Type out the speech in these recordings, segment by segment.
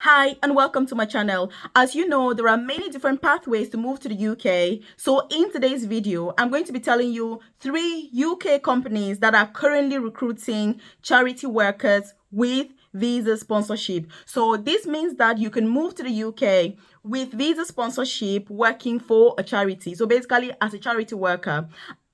Hi and welcome to my channel. As you know, there are many different pathways to move to the UK. So in today's video, I'm going to be telling you 3 UK companies that are currently recruiting charity workers with visa sponsorship. So this means that you can move to the UK with visa sponsorship working for a charity. So basically as a charity worker.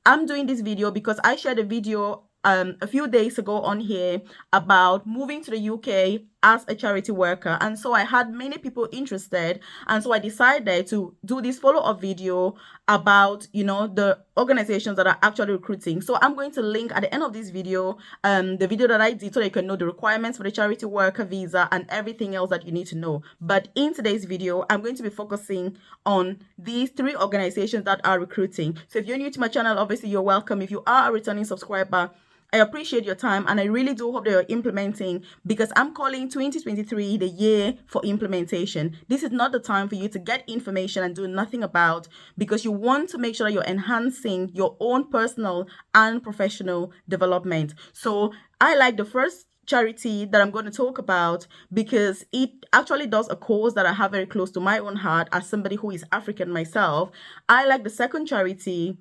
I'm doing this video because I shared a video a few days ago on here about moving to the UK as a charity worker, and so I had many people interested, and so I decided to do this follow-up video about the organizations that are actually recruiting. So I'm going to link at the end of this video the video that I did so that you can know the requirements for the charity worker visa and everything else that you need to know. But in today's video, I'm going to be focusing on these 3 organizations that are recruiting. So if you're new to my channel, obviously you're welcome. If you are a returning subscriber, I appreciate your time, and I really do hope that you're implementing, because I'm calling 2023 the year for implementation. This is not the time for you to get information and do nothing about, because you want to make sure that you're enhancing your own personal and professional development. So I like the first charity that I'm going to talk about because it actually does a cause that I have very close to my own heart as somebody who is African myself. I like the second charity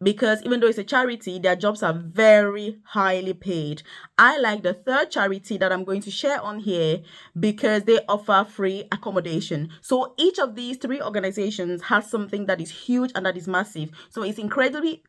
because even though it's a charity, their jobs are very highly paid. I like the third charity that I'm going to share on here because they offer free accommodation. So each of these 3 organizations has something that is huge and that is massive. So it's incredibly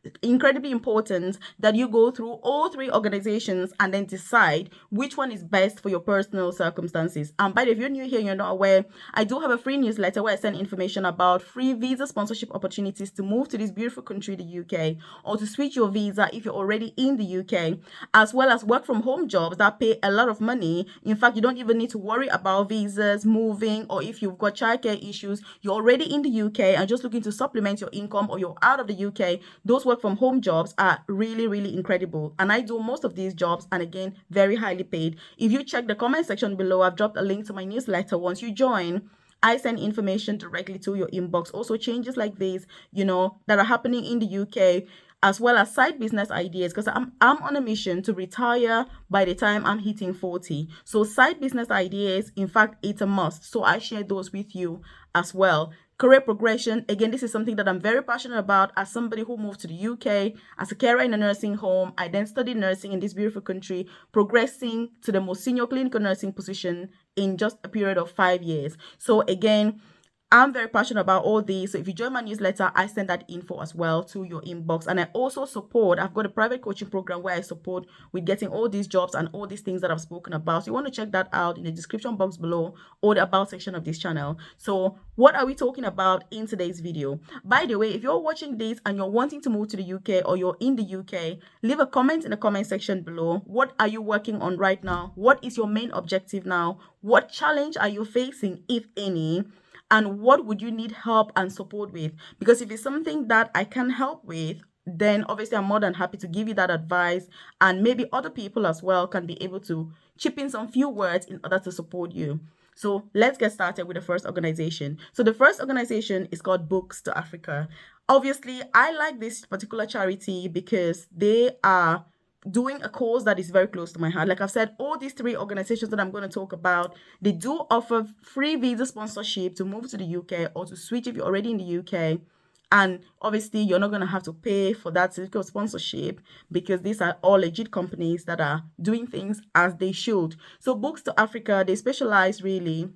important that you go through all 3 organizations and then decide which one is best for your personal circumstances. And by the way, if you're new here and you're not aware, I do have a free newsletter where I send information about free visa sponsorship opportunities to move to this beautiful country, the UK, or to switch your visa if you're already in the UK, as well as work from home jobs that pay a lot of money. In fact, you don't even need to worry about visas, moving, or if you've got childcare issues, you're already in the UK and just looking to supplement your income, or you're out of the UK. Those work from home jobs are really incredible, and I do most of these jobs, and again, very highly paid. If you check the comment section below, I've dropped a link to my newsletter. Once you join, I send information directly to your inbox. Also, changes like these, that are happening in the UK, as well as side business ideas, because I'm on a mission to retire by the time I'm hitting 40. So side business ideas, in fact, it's a must. So I share those with you as well. Career progression, again, this is something that I'm very passionate about as somebody who moved to the UK as a carer in a nursing home. I then studied nursing in this beautiful country, progressing to the most senior clinical nursing position in just a period of 5 years. So again, I'm very passionate about all these. So if you join my newsletter, I send that info as well to your inbox. And I also support, I've got a private coaching program where I support with getting all these jobs and all these things that I've spoken about. So you want to check that out in the description box below or the about section of this channel. So what are we talking about in today's video? By the way, if you're watching this and you're wanting to move to the UK or you're in the UK, leave a comment in the comment section below. What are you working on right now? What is your main objective now? What challenge are you facing, if any? And what would you need help and support with? Because if it's something that I can help with, then obviously I'm more than happy to give you that advice, and maybe other people as well can be able to chip in some few words in order to support you. So let's get started with the first organization. So the first organization is called Books to Africa. Obviously, I like this particular charity because they are doing a cause that is very close to my heart. Like I've said, all these 3 organizations that I'm going to talk about, they do offer free visa sponsorship to move to the UK or to switch if you're already in the UK. And obviously, you're not going to have to pay for that certificate of sponsorship because these are all legit companies that are doing things as they should. So Books to Africa, they specialize really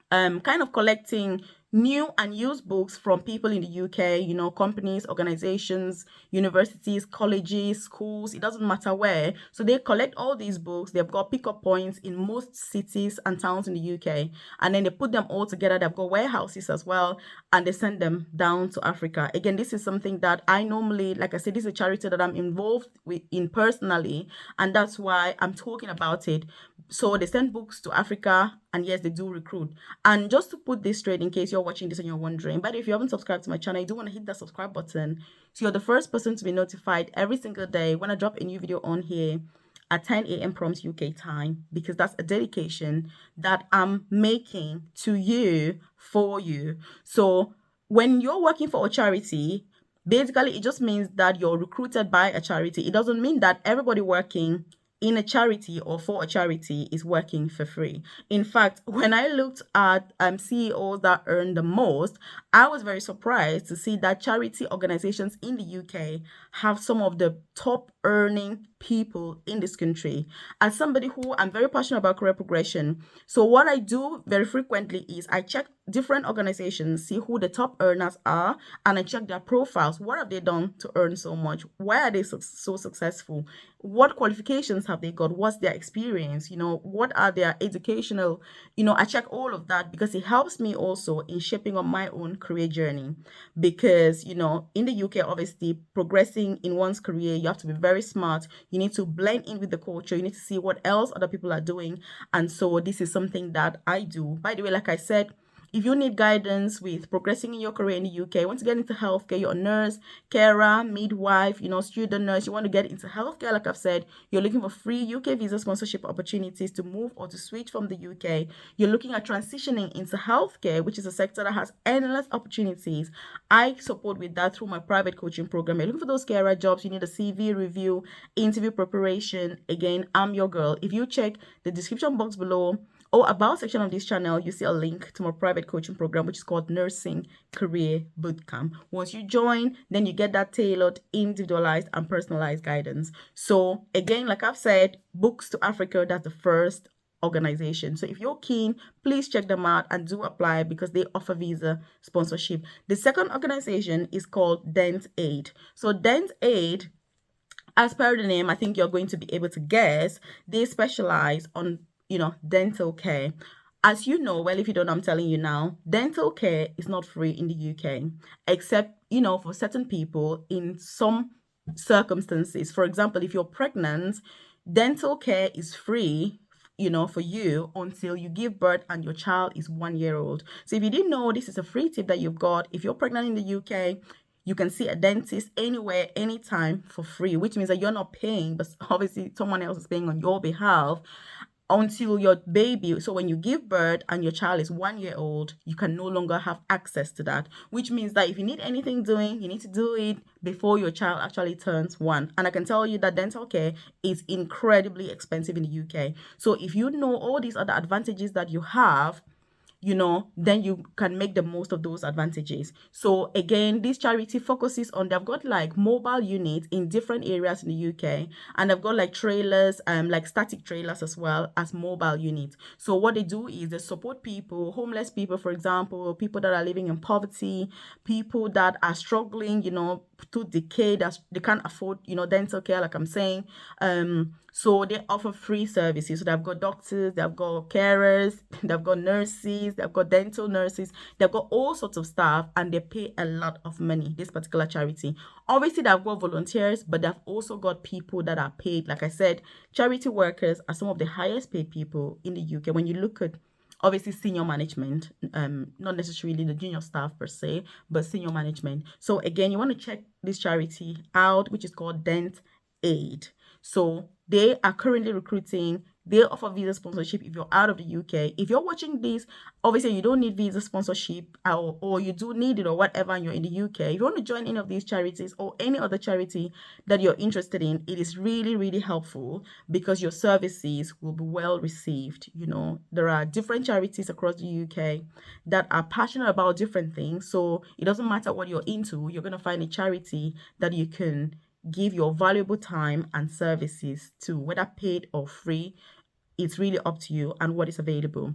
kind of collecting new and used books from people in the UK, companies, organizations, universities, colleges, schools, it doesn't matter where. So they collect all these books. They've got pickup points in most cities and towns in the UK. And then they put them all together. They've got warehouses as well. And they send them down to Africa. Again, this is something that I normally, like I said, this is a charity that I'm involved in personally. And that's why I'm talking about it. So they send books to Africa, and yes, they do recruit. And just to put this straight, in case you're watching this and you're wondering, but if you haven't subscribed to my channel, you do want to hit that subscribe button so you're the first person to be notified every single day when I drop a new video on here at 10 a.m. prompt UK time, because that's a dedication that I'm making to you for you. So when you're working for a charity, basically it just means that you're recruited by a charity. It doesn't mean that everybody working in a charity or for a charity is working for free. In fact, when I looked at CEOs that earn the most, I was very surprised to see that charity organizations in the UK have some of the top earning people in this country. As somebody who I'm very passionate about career progression, so what I do very frequently is I check different organizations, see who the top earners are, and I check their profiles. What have they done to earn so much? Why are they so successful? What qualifications have they got? What's their experience? What are their educational, I check all of that because it helps me also in shaping up my own career journey. Because, in the UK, obviously, progressing in one's career, you have to be very smart. You need to blend in with the culture. You need to see what else other people are doing. And so this is something that I do. By the way, like I said, if you need guidance with progressing in your career in the UK, want to get into healthcare, you're a nurse, carer, midwife, student nurse, you want to get into healthcare, like I've said, you're looking for free UK visa sponsorship opportunities to move or to switch from the UK, you're looking at transitioning into healthcare, which is a sector that has endless opportunities. I support with that through my private coaching program. You're looking for those carer jobs, you need a CV review, interview preparation. Again, I'm your girl. If you check the description box below, or about section of this channel, you see a link to my private coaching program, which is called Nursing Career Bootcamp. Once you join, then you get that tailored, individualized, and personalized guidance. So again, like I've said, Books to Africa, that's the first organization. So if you're keen, please check them out and do apply because they offer visa sponsorship. The second organization is called Dent Aid. So Dent Aid, as per the name, I think you're going to be able to guess, they specialize on dental care. As you know, well, if you don't, I'm telling you now, dental care is not free in the UK, except, for certain people in some circumstances. For example, if you're pregnant, dental care is free for you until you give birth and your child is 1 year old. So if you didn't know, this is a free tip that you've got. If you're pregnant in the UK, you can see a dentist anywhere, anytime for free, which means that you're not paying, but obviously someone else is paying on your behalf until your baby. So when you give birth and your child is 1 year old, you can no longer have access to that, which means that if you need anything doing, you need to do it before your child actually turns 1. And I can tell you that dental care is incredibly expensive in the UK. So if you know all these other advantages that you have, then you can make the most of those advantages. So again, this charity focuses on, they've got like mobile units in different areas in the UK, and they've got like trailers, like static trailers as well as mobile units. So what they do is they support people, homeless people, for example, people that are living in poverty, people that are struggling, to decay, that they can't afford, dental care, like I'm saying. So they offer free services. So they've got doctors, they've got carers, they've got nurses, they've got dental nurses, they've got all sorts of staff, and they pay a lot of money, this particular charity. Obviously, they've got volunteers, but they've also got people that are paid. Like I said, charity workers are some of the highest paid people in the UK. When you look at obviously senior management, not necessarily the junior staff per se, but senior management. So again, you want to check this charity out, which is called Dent Aid. So they are currently recruiting. They offer visa sponsorship if you're out of the UK. If you're watching this, obviously you don't need visa sponsorship, or you do need it or whatever, and you're in the UK. If you want to join any of these charities or any other charity that you're interested in, it is really, really helpful because your services will be well received. There are different charities across the UK that are passionate about different things. So it doesn't matter what you're into, you're going to find a charity that you can give your valuable time and services to, whether paid or free. It's really up to you and what is available.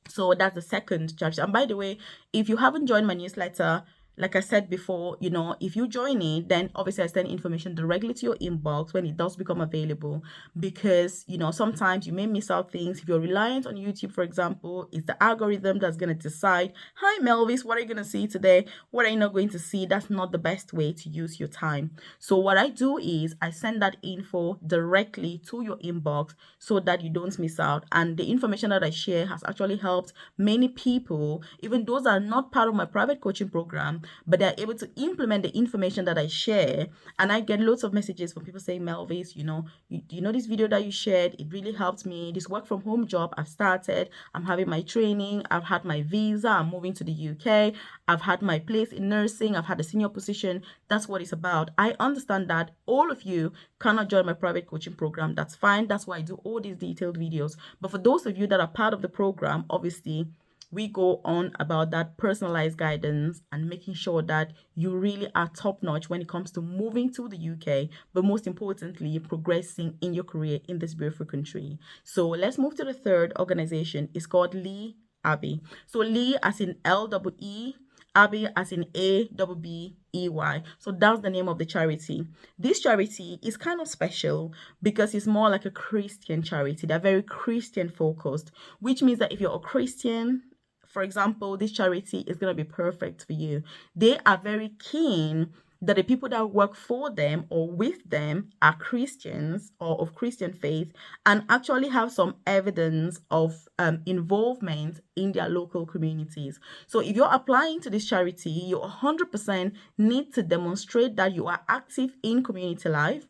So that's the second charity. And by the way, if you haven't joined my newsletter, like I said before, if you join it, then obviously I send information directly to your inbox when it does become available, because, sometimes you may miss out things. If you're reliant on YouTube, for example, it's the algorithm that's going to decide, hi Melvis, what are you going to see today? What are you not going to see? That's not the best way to use your time. So what I do is I send that info directly to your inbox so that you don't miss out. And the information that I share has actually helped many people, even those that are not part of my private coaching program, but they're able to implement the information that I share. And I get lots of messages from people saying, Melvis, you know this video that you shared, it really helped me. This work from home job I've started, I'm having my training, I've had my visa, I'm moving to the UK, I've had my place in nursing, I've had a senior position. That's what it's about. I understand that all of you cannot join my private coaching program. That's fine. That's why I do all these detailed videos. But for those of you that are part of the program, obviously we go on about that personalized guidance and making sure that you really are top notch when it comes to moving to the UK, but most importantly, progressing in your career in this beautiful country. So let's move to the third organization. It's called Lee Abbey. So Lee as in L-E-E, Abbey as in A-B-B-E-Y. So that's the name of the charity. This charity is kind of special because it's more like a Christian charity. They're very Christian focused, which means that if you're a Christian, for example, this charity is going to be perfect for you. They are very keen that the people that work for them or with them are Christians or of Christian faith and actually have some evidence of involvement in their local communities. So if you're applying to this charity, you 100% need to demonstrate that you are active in community life.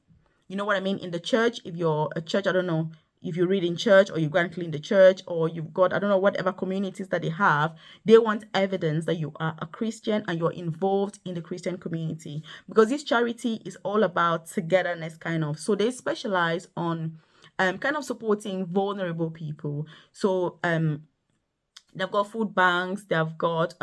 You know what I mean? In the church, if you're a church, I don't know, if you read in church or you go and clean the church or you've got, I don't know, whatever communities that they have, they want evidence that you are a Christian and you're involved in the Christian community, because this charity is all about togetherness kind of. So they specialize on kind of supporting vulnerable people. So they've got food banks, they've got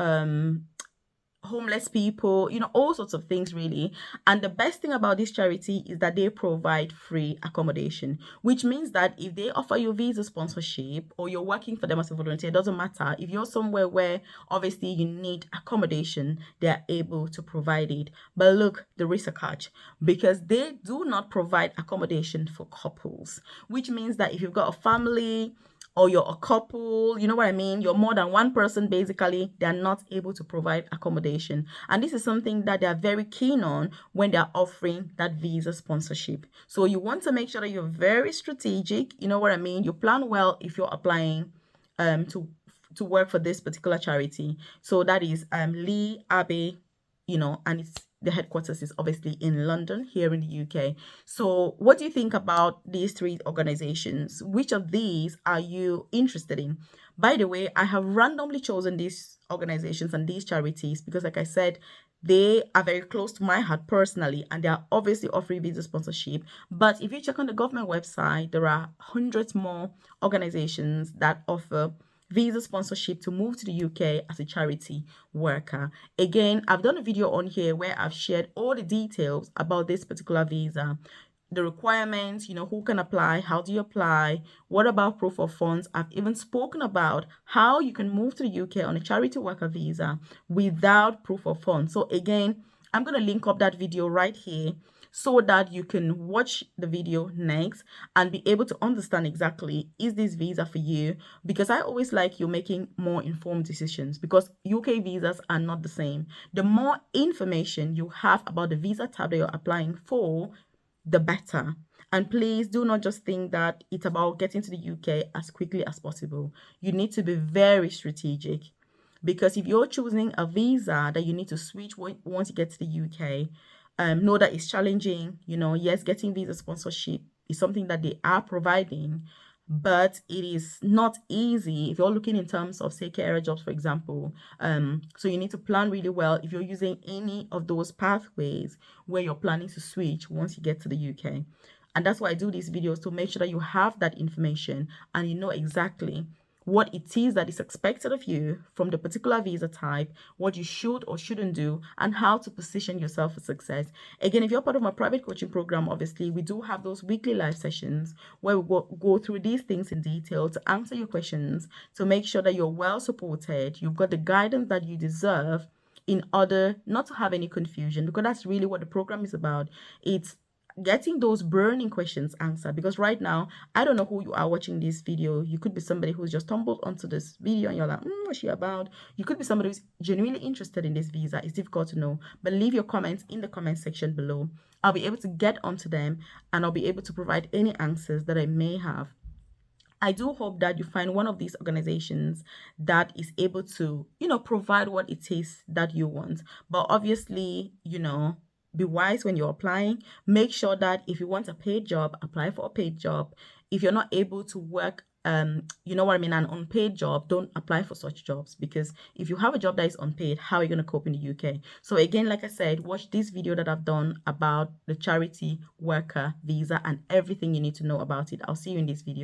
homeless people, all sorts of things really. And the best thing about this charity is that they provide free accommodation, which means that if they offer you visa sponsorship or you're working for them as a volunteer, it doesn't matter. If you're somewhere where obviously you need accommodation, they're able to provide it. But look, there is a catch, because they do not provide accommodation for couples, which means that if you've got a family or you're a couple, you know what I mean? You're more than one person, basically, they're not able to provide accommodation. And this is something that they're very keen on when they're offering that visa sponsorship. So you want to make sure that you're very strategic, you know what I mean? You plan well if you're applying to work for this particular charity. So that is Lee Abbey, and it's the headquarters is obviously in London, here in the UK. So what do you think about these three organizations? Which of these are you interested in? By the way, I have randomly chosen these organizations and these charities because, like I said, they are very close to my heart personally, and they are obviously offering visa sponsorship. But if you check on the government website, there are hundreds more organizations that offer visa sponsorship to move to the UK as a charity worker. Again, I've done a video on here where I've shared all the details about this particular visa, the requirements, who can apply, how do you apply, what about proof of funds. I've even spoken about how you can move to the UK on a charity worker visa without proof of funds. So again, I'm going to link up that video right here so that you can watch the video next and be able to understand exactly, is this visa for you? Because I always like you making more informed decisions, because UK visas are not the same. The more information you have about the visa type that you're applying for, the better. And please do not just think that it's about getting to the UK as quickly as possible. You need to be very strategic, because if you're choosing a visa that you need to switch once you get to the UK, know that it's challenging. Yes, getting visa sponsorship is something that they are providing, but it is not easy if you're looking in terms of, say, carer jobs, for example. So you need to plan really well if you're using any of those pathways where you're planning to switch once you get to the UK. And that's why I do these videos, to make sure that you have that information and you know exactly what it is that is expected of you from the particular visa type, what you should or shouldn't do, and how to position yourself for success. Again, if you're part of my private coaching program, obviously, we do have those weekly live sessions where we go through these things in detail to answer your questions, to make sure that you're well supported, you've got the guidance that you deserve in order not to have any confusion, because that's really what the program is about. It's getting those burning questions answered, because right now, I don't know who you are watching this video. You could be somebody who's just stumbled onto this video and you're like, what's she about? You could be somebody who's genuinely interested in this visa. It's difficult to know, but leave your comments in the comment section below. I'll be able to get onto them and I'll be able to provide any answers that I may have. I do hope that you find one of these organizations that is able to, provide what it is that you want. But obviously, be wise when you're applying. Make sure that if you want a paid job, apply for a paid job. If you're not able to work, you know what I mean, an unpaid job, don't apply for such jobs, because if you have a job that is unpaid, how are you going to cope in the UK? So again, like I said, watch this video that I've done about the charity worker visa and everything you need to know about it. I'll see you in this video.